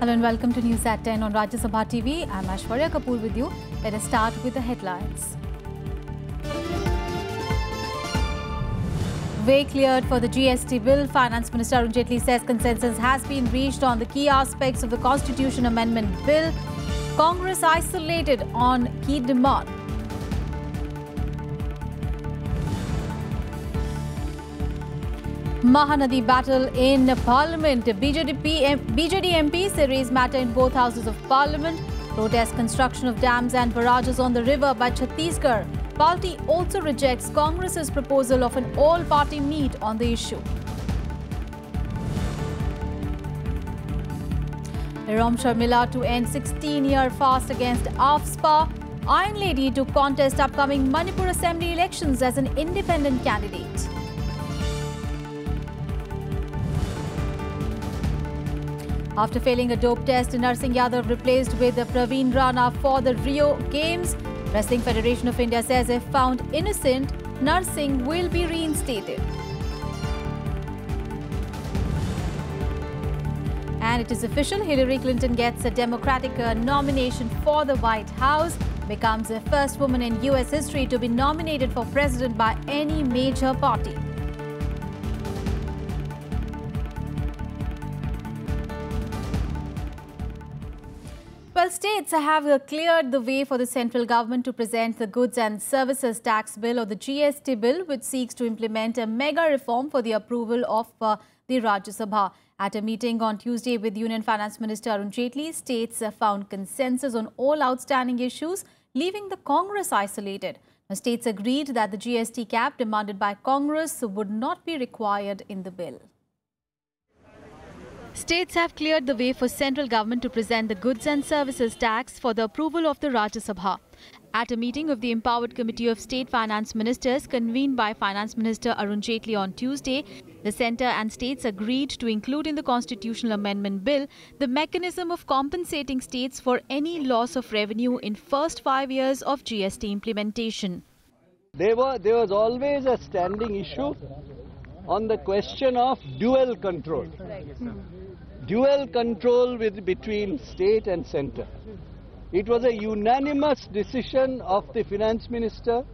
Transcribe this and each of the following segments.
Hello and welcome to News at 10 on Rajya Sabha TV. I'm Aishwarya Kapoor with you. Let us start with the headlines. Way cleared for the GST bill. Finance Minister Arun Jaitley says consensus has been reached on the key aspects of the Constitution Amendment Bill. Congress isolated on key demand. Mahanadi battle in Parliament. BJD MPs raise matter in both houses of Parliament. Protest construction of dams and barrages on the river by Chhattisgarh. Party also rejects Congress's proposal of an all-party meet on the issue. Rom Sharmila to end 16-year fast against AFSPA. Iron Lady to contest upcoming Manipur Assembly elections as an independent candidate. After failing a dope test, Narsingh Yadav replaced with Praveen Rana for the Rio Games. Wrestling Federation of India says if found innocent, Narsingh will be reinstated. And it is official, Hillary Clinton gets a Democratic nomination for the White House, becomes the first woman in US history to be nominated for president by any major party. Well, states have cleared the way for the central government to present the Goods and Services Tax Bill or the GST Bill, which seeks to implement a mega reform for the approval of the Rajya Sabha. At a meeting on Tuesday with Union Finance Minister Arun Jaitley, states found consensus on all outstanding issues, leaving the Congress isolated. The states agreed that the GST cap demanded by Congress would not be required in the bill. States have cleared the way for central government to present the Goods and Services Tax for the approval of the Rajya Sabha. At a meeting of the Empowered Committee of State Finance Ministers convened by Finance Minister Arun Jaitley on Tuesday, the centre and states agreed to include in the Constitutional Amendment Bill the mechanism of compensating states for any loss of revenue in first 5 years of GST implementation. There was always a standing issue on the question of dual control. Dual control between state and centre. It was a unanimous decision of the Finance Minister,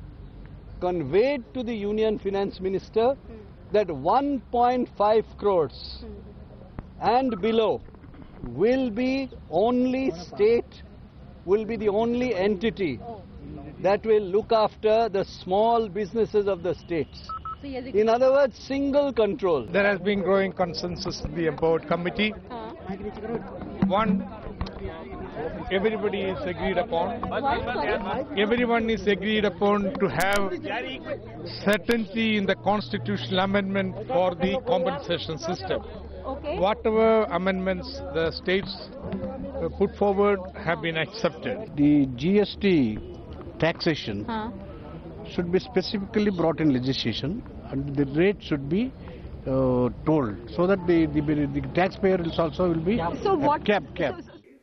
conveyed to the Union Finance Minister, that 1.5 crores and below will be only state, will be the only entity that will look after the small businesses of the states. In other words, single control. There has been growing consensus in the Empowered Committee. One, everybody is agreed upon. Everyone is agreed upon to have certainty in the constitutional amendment for the compensation system. Whatever amendments the states put forward have been accepted. The GST taxation should be specifically brought in legislation, and the rate should be told, so that the taxpayer also will be capped.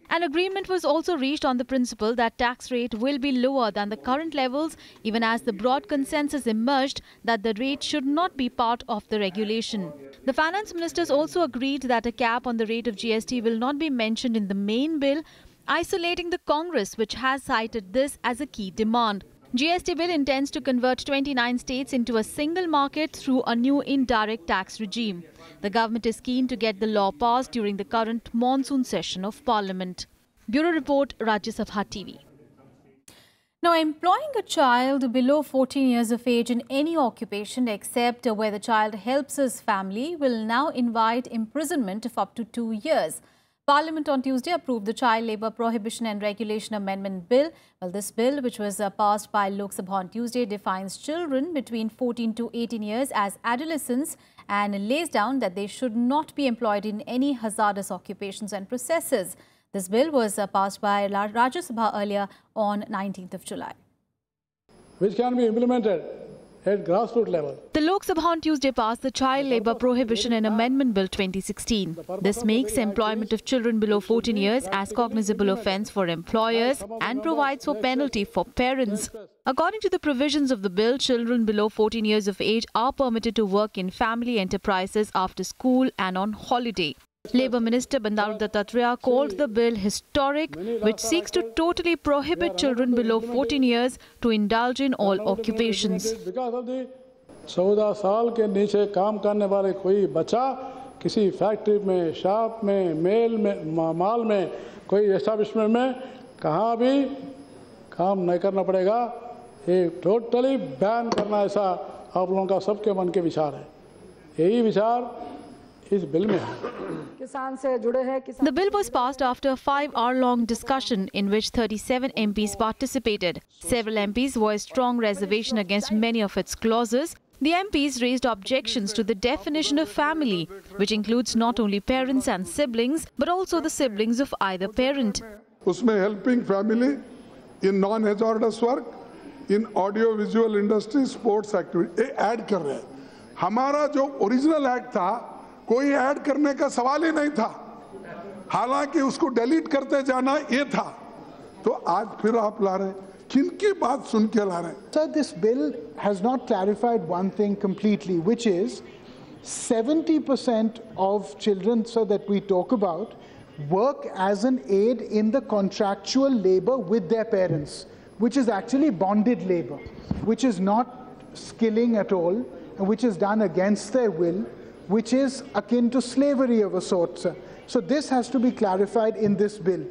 An agreement was also reached on the principle that tax rate will be lower than the current levels, even as the broad consensus emerged that the rate should not be part of the regulation. The finance ministers also agreed that a cap on the rate of GST will not be mentioned in the main bill, isolating the Congress, which has cited this as a key demand. GST bill intends to convert 29 states into a single market through a new indirect tax regime. The government is keen to get the law passed during the current monsoon session of Parliament. Bureau Report, Rajya Sabha TV. Now, employing a child below 14 years of age in any occupation except where the child helps his family will now invite imprisonment of up to 2 years. Parliament on Tuesday approved the Child Labour Prohibition and Regulation Amendment Bill. Well, this bill, which was passed by Lok Sabha on Tuesday, defines children between 14 to 18 years as adolescents and lays down that they should not be employed in any hazardous occupations and processes. This bill was passed by Rajya Sabha earlier on 19th of July. Which can be implemented at grassroots level. The Lok Sabha on Tuesday passed the Child Labour Prohibition and Amendment Bill 2016. This makes employment of children below 14 years as cognizable offence for employers and provides for penalty for parents. According to the provisions of the bill, children below 14 years of age are permitted to work in family enterprises after school and on holiday. Labour Minister Bandaru Dattatreya called the bill historic, which seeks to totally prohibit children below 14 years to indulge in all occupations. 14 साल के नीचे काम करने वाले कोई बच्चा किसी factory में, शॉप में, मेल में, माल में, कोई एस्टैब्लिशमेंट में कहाँ भी काम नहीं करना पड़ेगा। ये टोटली बैन करना, ऐसा आप लोगों का सबके मन के विचार है। यही विचार इस बिल में है। किसान से जुड़े हैं। The bill was passed after a 5-hour-long discussion in which 37 MPs participated. Several MPs voiced strong reservation against many of its clauses. The MPs raised objections to the definition of family, which includes not only parents and siblings, but also the siblings of either parent. उसमें helping family in non-hazardous work, in audio-visual industry, sports activity, ये add कर रहे हैं। हमारा जो original act था, कोई add करने का सवाल ही नहीं था, हालांकि उसको डिलीट करते जाना ये था, तो आज फिर आप ला रहे हैं। किनकी बात सुन के ला रहे हैं? Sir, this bill has not clarified one thing completely, which is 70% of children, sir, that we talk about work as an aid in the contractual labor with their parents, which is actually bonded labor, which is not skilling at all, and which is done against their will, which is akin to slavery of a sort, sir. So this has to be clarified in this bill,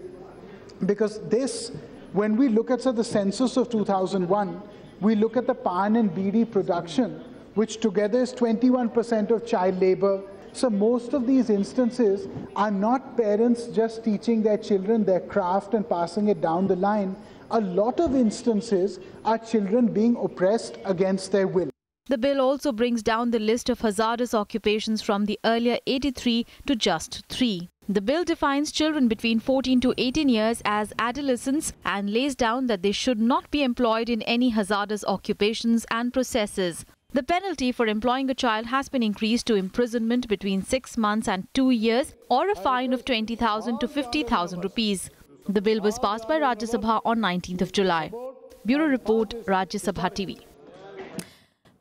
because this, when we look at, sir, the census of 2001, we look at the pan and beedi production, which together is 21% of child labor. So most of these instances are not parents just teaching their children their craft and passing it down the line. A lot of instances are children being oppressed against their will. The bill also brings down the list of hazardous occupations from the earlier 83 to just 3. The bill defines children between 14 to 18 years as adolescents and lays down that they should not be employed in any hazardous occupations and processes. The penalty for employing a child has been increased to imprisonment between 6 months and 2 years or a fine of 20,000 to 50,000 rupees. The bill was passed by Rajya Sabha on 19th of July. Bureau Report, Rajya Sabha TV.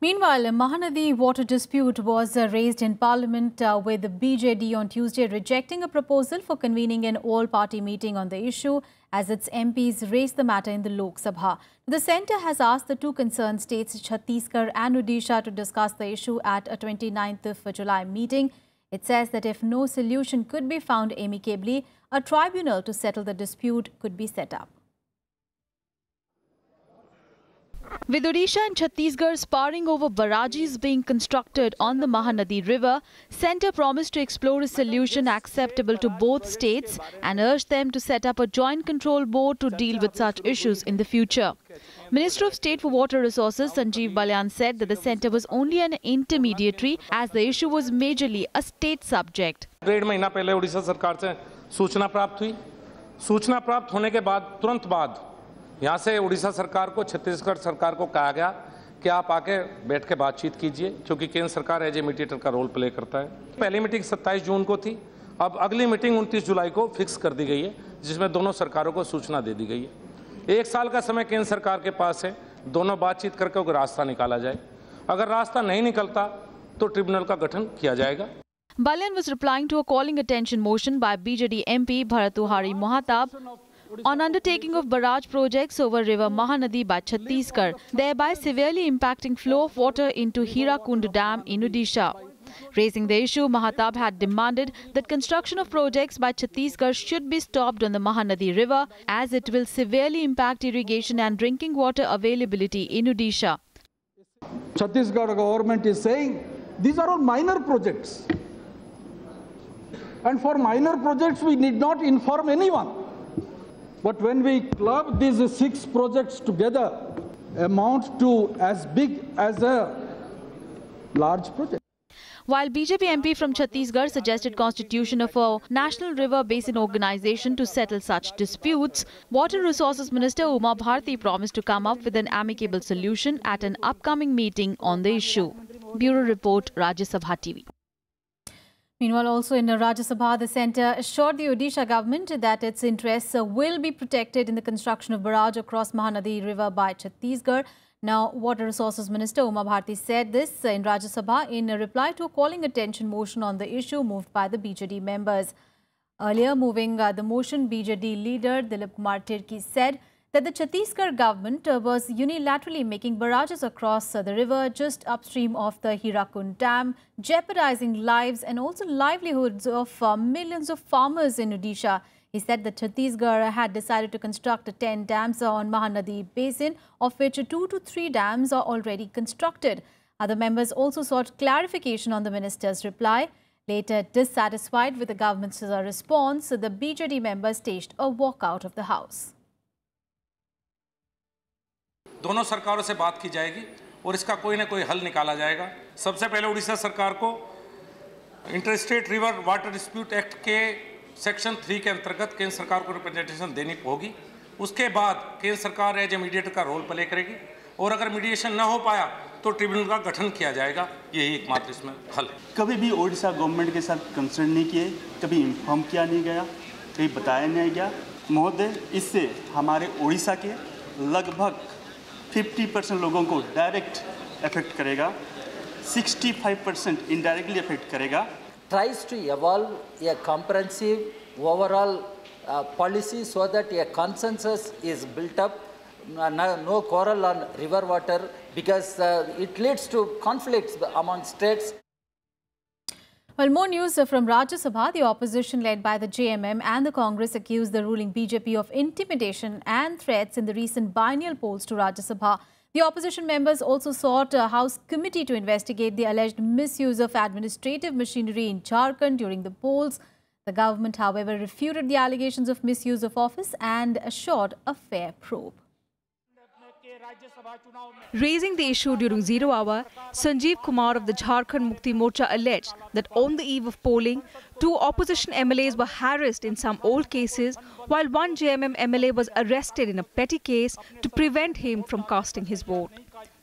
Meanwhile, a Mahanadi water dispute was raised in Parliament with the BJD on Tuesday rejecting a proposal for convening an all-party meeting on the issue as its MPs raised the matter in the Lok Sabha. The centre has asked the two concerned states, Chhattisgarh and Odisha, to discuss the issue at a 29th of July meeting. It says that if no solution could be found amicably, a tribunal to settle the dispute could be set up. With Odisha and Chhattisgarh sparring over barrages being constructed on the Mahanadi River, Centre promised to explore a solution acceptable to both states and urged them to set up a joint control board to deal with such issues in the future. Minister of State for Water Resources Sanjeev Balyan said that the centre was only an intermediary as the issue was majorly a state subject. डेढ़ महीना पहले उड़ीसा सरकार से सूचना प्राप्त हुई। सूचना प्राप्त होने के बाद तुरंत बाद यहाँ से उड़ीसा सरकार को छत्तीसगढ़ सरकार को कहा गया कि आप आके बैठ के बातचीत कीजिए, क्योंकि केंद्र सरकार एज ए मीडिएटर का रोल प्ले करता है। पहली मीटिंग 27 जून को थी, अब अगली मीटिंग 29 जुलाई को फिक्स कर दी गई है, जिसमें दोनों सरकारों को सूचना दे दी गई है। 1 साल का समय केंद्र सरकार के पास है, दोनों बातचीत करके कोई रास्ता निकाला जाए। अगर रास्ता नहीं निकलता तो ट्रिब्यूनल का गठन किया जाएगा। Balyan was replying to a calling attention motion by BJD MP Bharatuhari Mohatab on undertaking of barrage projects over river Mahanadi by Chhattisgarh, thereby severely impacting flow of water into Hirakund Dam in Odisha. Raising the issue, Mahatab had demanded that construction of projects by Chhattisgarh should be stopped on the Mahanadi River as it will severely impact irrigation and drinking water availability in Odisha. Chhattisgarh government is saying these are all minor projects. And for minor projects, we need not inform anyone. But when we club these 6 projects together, amount to as big as a large project. While BJP MP from Chhattisgarh suggested constitution of a National River Basin Organization to settle such disputes, Water Resources Minister Uma Bharti promised to come up with an amicable solution at an upcoming meeting on the issue. Bureau Report, Rajya Sabha TV. Meanwhile, also in Rajya Sabha, the centre assured the Odisha government that its interests will be protected in the construction of barrage across Mahanadi River by Chhattisgarh. Now, Water Resources Minister Uma Bharti said this in Rajya Sabha in a reply to a calling attention motion on the issue moved by the BJD members. Earlier, moving the motion, BJD leader Dilip Kumar Tirki said that the Chhattisgarh government was unilaterally making barrages across the river just upstream of the Hirakund Dam, jeopardizing lives and also livelihoods of millions of farmers in Odisha. He said that Chhattisgarh had decided to construct 10 dams on Mahanadi Basin, of which 2 to 3 dams are already constructed. Other members also sought clarification on the minister's reply. Later, dissatisfied with the government's response, the BJD members staged a walkout of the house. दोनों सरकारों से बात की जाएगी और इसका कोई ना कोई हल निकाला जाएगा। सबसे पहले उड़ीसा सरकार को interstate river water dispute act के सेक्शन 3 के अंतर्गत केंद्र सरकार को रिप्रेजेंटेशन देनी होगी। उसके बाद केंद्र सरकार एज ए मीडिएटर का रोल प्ले करेगी और अगर मीडिएशन न हो पाया तो ट्रिब्यूनल का गठन किया जाएगा। यही एकमात्र इसमें हल है। कभी भी ओडिशा गवर्नमेंट के साथ कंसर्न नहीं किए, कभी इन्फॉर्म किया नहीं गया, कहीं बताया नहीं गया। महोदय, इससे हमारे ओडिशा के लगभग 50% लोगों को डायरेक्ट इफेक्ट करेगा, 65% इनडायरेक्टली इफेक्ट करेगा। Tries to evolve a comprehensive overall policy so that a consensus is built up, no quarrel on river water, because it leads to conflicts among states. Well, more news from Rajya Sabha. The opposition led by the JMM and the Congress accused the ruling BJP of intimidation and threats in the recent biennial polls to Rajya Sabha. The opposition members also sought a House committee to investigate the alleged misuse of administrative machinery in Jharkhand during the polls. The government, however, refuted the allegations of misuse of office and assured a fair probe. Raising the issue during 0 hour, Sanjeev Kumar of the Jharkhand Mukti Morcha alleged that on the eve of polling, 2 opposition MLAs were harassed in some old cases, while one JMM MLA was arrested in a petty case to prevent him from casting his vote.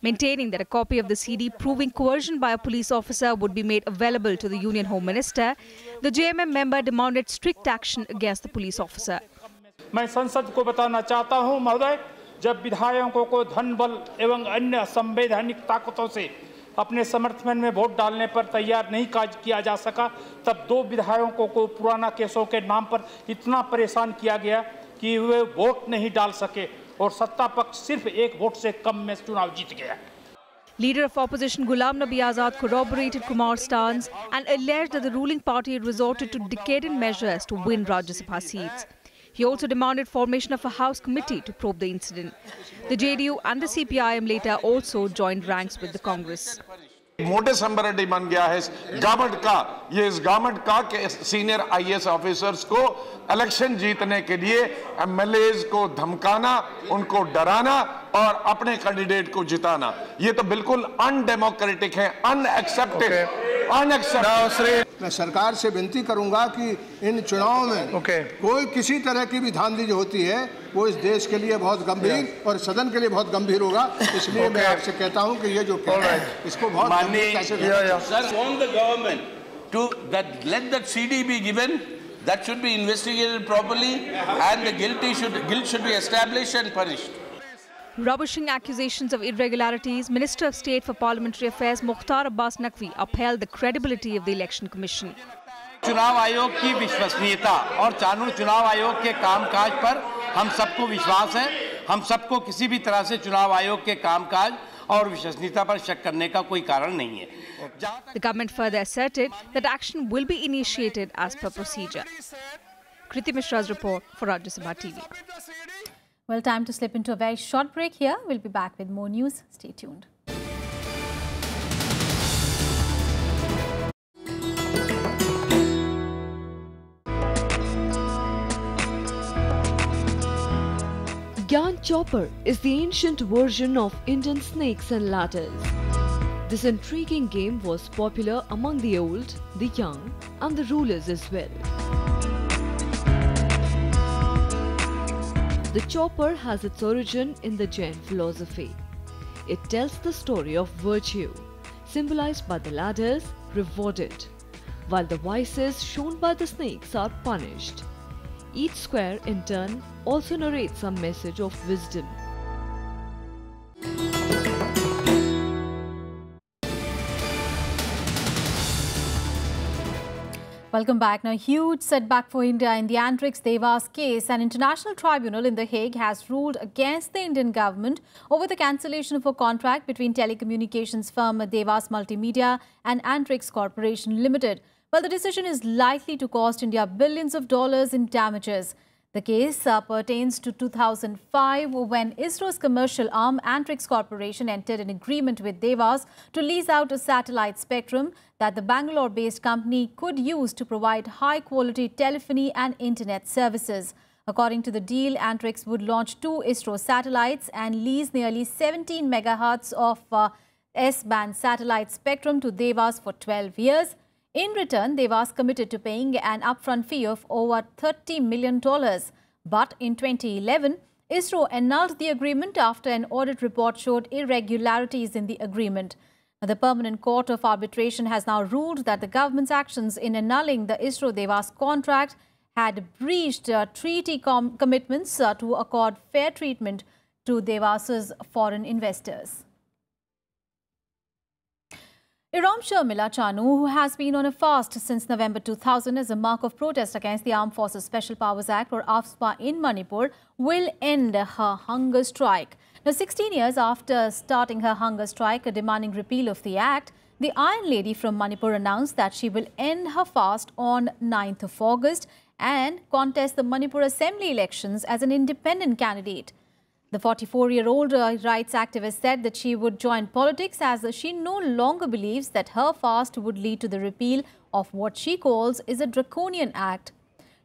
Maintaining that a copy of the CD proving coercion by a police officer would be made available to the Union Home Minister, the JMM member demanded strict action against the police officer. मैं संसद को बताना चाहता हूं महोदय, जब विधायकों को धन बल एवं अन्य संवैधानिक ताकतों से अपने समर्थन में वोट डालने पर तैयार नहीं किया जा सका, तब 2 विधायकों को पुराना केसों के नाम पर इतना परेशान किया गया कि वे वोट नहीं डाल सके और सत्ता पक्ष सिर्फ 1 वोट से कम में चुनाव जीत गया। Leader of opposition Ghulam Nabi Azad corroborated Kumar's stance and alleged that the ruling party had resorted to decadent measures to win Rajya Sabha seats. He also demanded formation of a House committee to probe the incident. The JDU and the CPIM later also joined ranks with the Congress. मोटे संबरडी बन गया है इस government का senior IAS officers को election जीतने के लिए एमएलएज को धमकाना, उनको डराना और अपने कैंडिडेट को जिताना, ये तो बिल्कुल अनडेमोक्रेटिक है, अनएक्सेप्टेड। मैं सरकार से विनती करूंगा कि इन चुनावों में कोई किसी तरह की भी धांधली जो होती है वो इस देश के लिए बहुत गंभीर और सदन के लिए बहुत गंभीर होगा। इसलिए मैं आपसे कहता हूं कि ये जो इसको बहुत Sir, want the government to let that CD be given, that should be investigated properly, and the guilt should be established and punished. Rubbishing accusations of irregularities, Minister of State for Parliamentary Affairs Mukhtar Abbas Naqvi upheld the credibility of the Election Commission. चुनाव आयोग की विश्वसनीयता और चुनाव आयोग के कामकाज पर हम सबको विश्वास है। हम सबको किसी भी तरह से चुनाव आयोग के कामकाज और विश्वसनीयता पर शक करने का कोई कारण नहीं है। The government further asserted that action will be initiated as per procedure. Kriti Mishra's report for Rajya Sabha TV. Well, time to slip into a very short break here. We'll be back with more news. Stay tuned. Gyan Chopper is the ancient version of Indian snakes and ladders. This intriguing game was popular among the old, the young, and the rulers as well. The chopper has its origin in the Jain philosophy. It tells the story of virtue, symbolized by the ladders, rewarded, while the vices shown by the snakes are punished. Each square, in turn, also narrates some message of wisdom. Welcome back. Now, huge setback for India in the Antrix Devas case. An international tribunal in The Hague has ruled against the Indian government over the cancellation of a contract between telecommunications firm Devas Multimedia and Antrix Corporation Limited. Well, the decision is likely to cost India billions of dollars in damages. The case pertains to 2005 when ISRO's commercial arm Antrix Corporation entered an agreement with Devas to lease out a satellite spectrum that the Bangalore-based company could use to provide high-quality telephony and internet services. According to the deal, Antrix would launch 2 ISRO satellites and lease nearly 17 megahertz of S-band satellite spectrum to Devas for 12 years. In return, Devas committed to paying an upfront fee of over $30 million. But in 2011, ISRO annulled the agreement after an audit report showed irregularities in the agreement. The Permanent Court of Arbitration has now ruled that the government's actions in annulling the ISRO-Devas contract had breached treaty commitments to accord fair treatment to Devas's foreign investors. Iram Sharmila Chanu, who has been on a fast since November 2000 as a mark of protest against the Armed Forces Special Powers Act or AFSPA in Manipur, will end her hunger strike. Now, 16 years after starting her hunger strike demanding repeal of the act, the Iron Lady from Manipur announced that she will end her fast on 9th of August and contest the Manipur Assembly elections as an independent candidate. The 44-year-old rights activist said that she would join politics as she no longer believes that her fast would lead to the repeal of what she calls is a draconian act.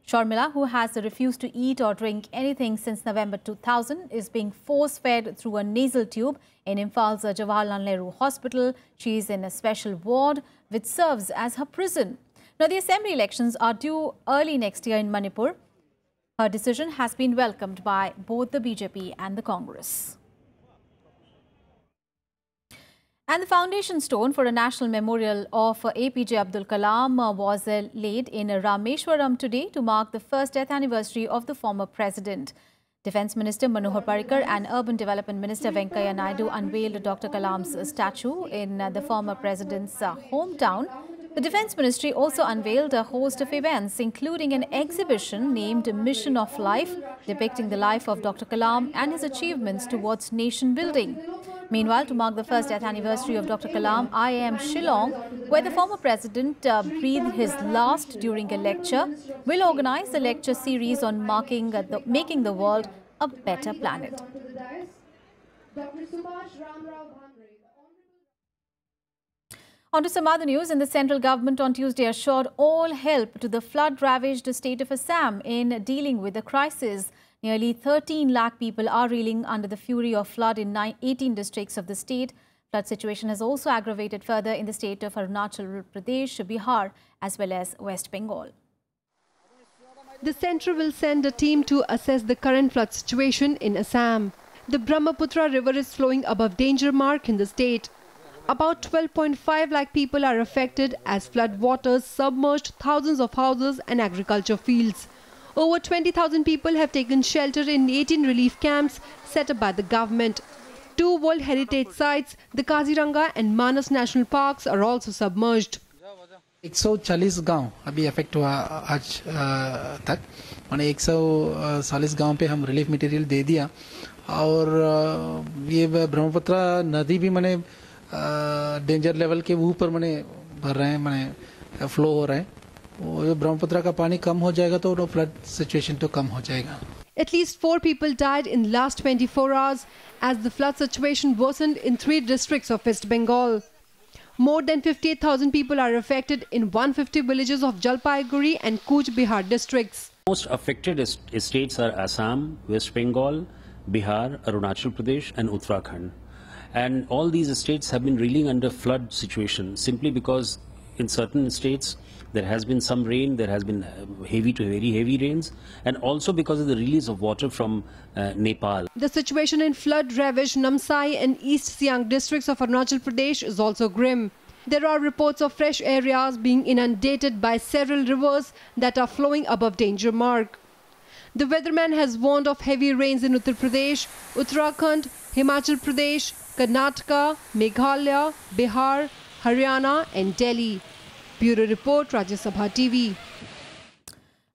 Sharmila, who has refused to eat or drink anything since November 2000, is being force-fed through a nasal tube in Imphale's Jawaharlal Nehru Hospital. She is in a special ward which serves as her prison. Now, the assembly elections are due early next year in Manipur. Her decision has been welcomed by both the BJP and the Congress. And the foundation stone for a national memorial of APJ Abdul Kalam was laid in Rameshwaram today to mark the first death anniversary of the former president. Defence Minister Manohar Parrikar and Urban Development Minister Venkaiah Naidu unveiled Dr. Kalam's statue in the former president's hometown. The Defence Ministry also unveiled a host of events, including an exhibition named Mission of Life, depicting the life of Dr. Kalam and his achievements towards nation building. Meanwhile, to mark the first death anniversary of Dr. Kalam, IIM Shillong, where the former president breathed his last during a lecture, will organize a lecture series on making the world a better planet. On to some other news. In the central government on Tuesday assured all help to the flood-ravaged state of Assam in dealing with the crisis. Nearly 13 lakh people are reeling under the fury of flood in 18 districts of the state. Flood situation has also aggravated further in the state of Arunachal Pradesh, Bihar as well as West Bengal. The centre will send a team to assess the current flood situation in Assam. The Brahmaputra river is flowing above danger mark in the state. About 12.5 lakh people are affected as flood waters submerged thousands of houses and agriculture fields. Over 20,000 people have taken shelter in 18 relief camps set up by the government. 2 World Heritage sites, the Kaziranga and Manas National Parks, are also submerged. 140 गांव अभी affect हुआ आज तक माने 140 गांव पे हम relief material दे दिया और ये ब्रह्मपुत्र नदी भी माने डेंजर लेवल के ऊपर माने भर रहे हैं माने फ्लो हो रहा है वो ब्रह्मपुत्र का पानी कम हो जाएगा तो फ्लड सिचुएशन तो कम हो जाएगा. At least 4 people died in the last 24 hours as the flood situation worsened in 3 districts of West Bengal. More than 58,000 people are affected in 150 villages of Jalpaiguri and Cooch Behar districts. Most affected states are Assam, West Bengal, Bihar, Arunachal Pradesh and Uttarakhand. And all these states have been reeling under flood situation simply because in certain states there has been some rain, there has been heavy to very heavy rains, and also because of the release of water from Nepal. The situation in flood-ravaged Namsai and East Siang districts of Arunachal Pradesh is also grim. There are reports of fresh areas being inundated by several rivers that are flowing above danger mark. The weatherman has warned of heavy rains in Uttar Pradesh, Uttarakhand, Himachal Pradesh, Karnataka, Meghalaya, Bihar, Haryana and Delhi. Bureau Report, Rajya Sabha TV.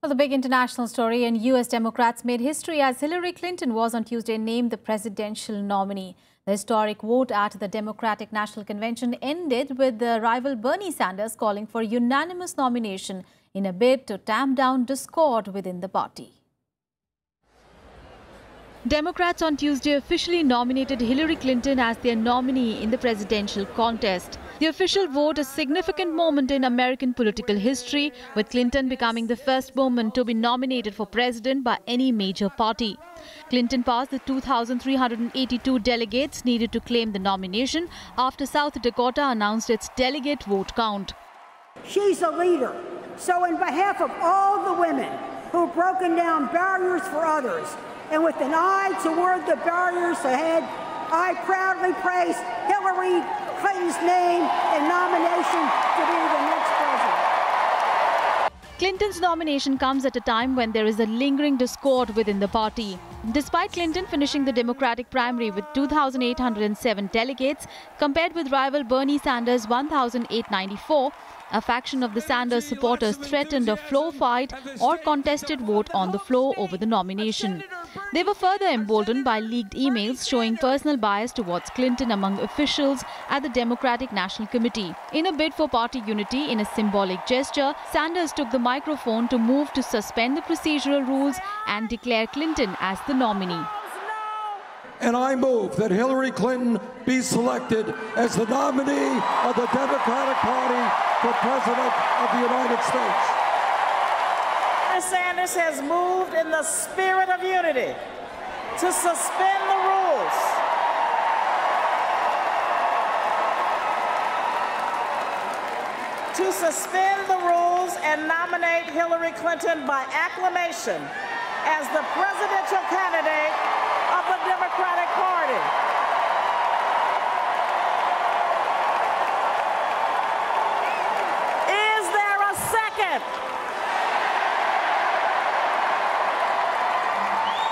Well, the big international story, and US Democrats made history as Hillary Clinton was on Tuesday named the presidential nominee. The historic vote at the Democratic National Convention ended with the rival Bernie Sanders calling for unanimous nomination in a bid to tamp down discord within the party. Democrats on Tuesday officially nominated Hillary Clinton as their nominee in the presidential contest. The official vote, a significant moment in American political history, with Clinton becoming the first woman to be nominated for president by any major party. Clinton passed the 2,382 delegates needed to claim the nomination after South Dakota announced its delegate vote count. She's a leader. So on behalf of all the women who've broken down barriers for others, and with an eye toward the barriers ahead, I proudly praise Hillary Clinton's name and nomination to be the next president. Clinton's nomination comes at a time when there is a lingering discord within the party. Despite Clinton finishing the Democratic primary with 2,807 delegates, compared with rival Bernie Sanders' 1,894, a faction of the Sanders supporters threatened a floor fight or contested vote on the floor over the nomination. They were further emboldened by leaked emails showing personal bias towards Clinton among officials at the Democratic National Committee. In a bid for party unity in a symbolic gesture, Sanders took the microphone to move to suspend the procedural rules and declare Clinton as the nominee. And I move that Hillary Clinton be selected as the nominee of the Democratic Party for President of the United States. Bernie Sanders has moved in the spirit of unity to suspend the rules. To suspend the rules and nominate Hillary Clinton by acclamation as the presidential candidate of the Democratic Party. Is there a second?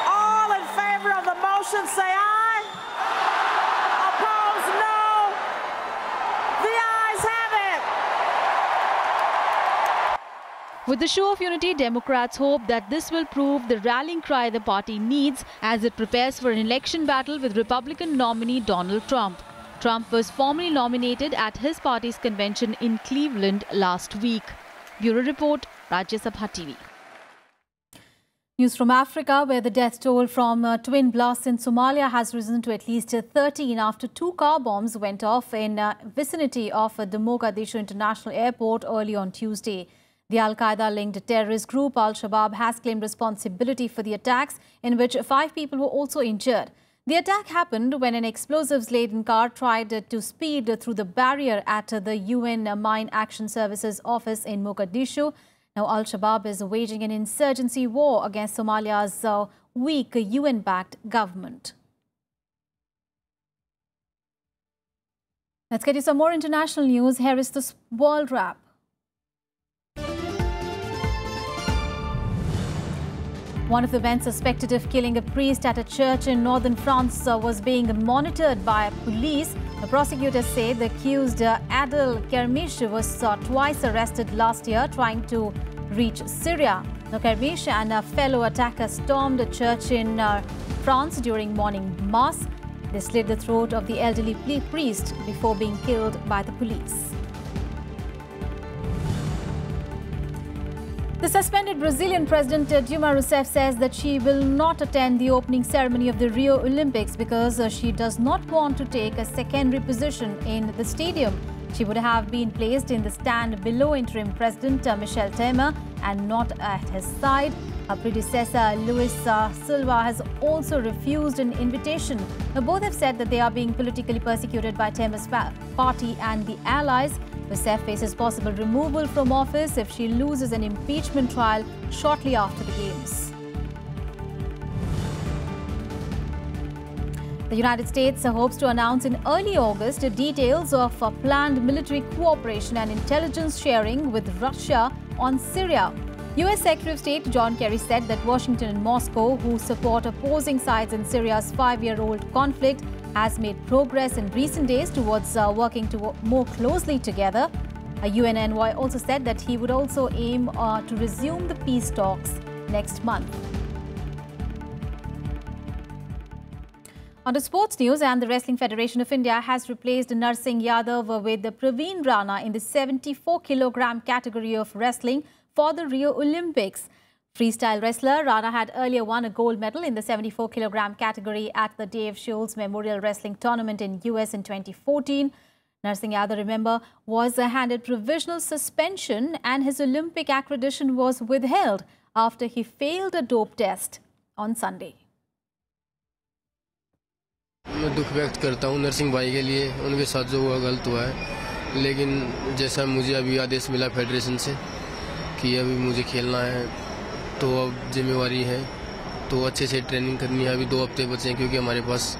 All in favor of the motion say aye. Opposed, no. The ayes have it. With the show of unity, Democrats hope that this will prove the rallying cry the party needs as it prepares for an election battle with Republican nominee Donald Trump. Trump was formally nominated at his party's convention in Cleveland last week. Bureau Report, Rajya Sabha TV. News from Africa, where the death toll from twin blasts in Somalia has risen to at least 13 after 2 car bombs went off in vicinity of the Mogadishu International Airport early on Tuesday. The Al-Qaeda-linked terrorist group Al-Shabaab has claimed responsibility for the attacks, in which 5 people were also injured. The attack happened when an explosives-laden car tried to speed through the barrier at the UN Mine Action Services office in Mogadishu. Now, Al-Shabaab is waging an insurgency war against Somalia's weak UN-backed government. Let's get you some more international news. Here is the World Wrap. One of the men suspected of killing a priest at a church in northern France was being monitored by police. The prosecutors say the accused Adel Kermish was twice arrested last year trying to reach Syria. Now, Kermish and a fellow attacker stormed a church in France during morning mass. They slit the throat of the elderly priest before being killed by the police. The suspended Brazilian President Dilma Rousseff says that she will not attend the opening ceremony of the Rio Olympics because she does not want to take a secondary position in the stadium. She would have been placed in the stand below interim President Michel Temer and not at his side. Her predecessor Luis Silva has also refused an invitation. Now, both have said that they are being politically persecuted by Temer's party and the allies. Rousseff faces possible removal from office if she loses an impeachment trial shortly after the Games. The United States hopes to announce in early August details of planned military cooperation and intelligence sharing with Russia on Syria. US Secretary of State John Kerry said that Washington and Moscow, who support opposing sides in Syria's 5-year-old conflict, has made progress in recent days towards working more closely together. A UN envoy also said that he would also aim to resume the peace talks next month. On to sports news, and the Wrestling Federation of India has replaced Narsingh Yadav with Praveen Rana in the 74 kg category of wrestling for the Rio Olympics. Freestyle wrestler Rana had earlier won a gold medal in the 74 kg category at the Dave Schultz Memorial Wrestling Tournament in US in 2014. Narsingh Yadav, remember, was handed provisional suspension and his Olympic accreditation was withheld after he failed a dope test on Sunday. मैं दुख व्यक्त करता हूं नरसिंह भाई के लिए, उनके साथ जो हुआ गलत हुआ है, लेकिन जैसा मुझे अभी आदेश मिला फेडरेशन से कि अभी मुझे खेलना है तो अब जिम्मेवारी है, तो अच्छे से ट्रेनिंग करनी है। अभी 2 हफ्ते बचे हैं क्योंकि हमारे पास,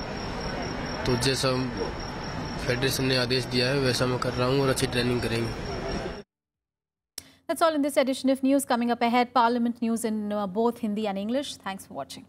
तो जैसा फेडरेशन ने आदेश दिया है वैसा मैं कर रहा हूं और अच्छी ट्रेनिंग करेंगे। That's all in this edition of news. Coming up ahead, Parliament news in both Hindi and English. Thanks for watching.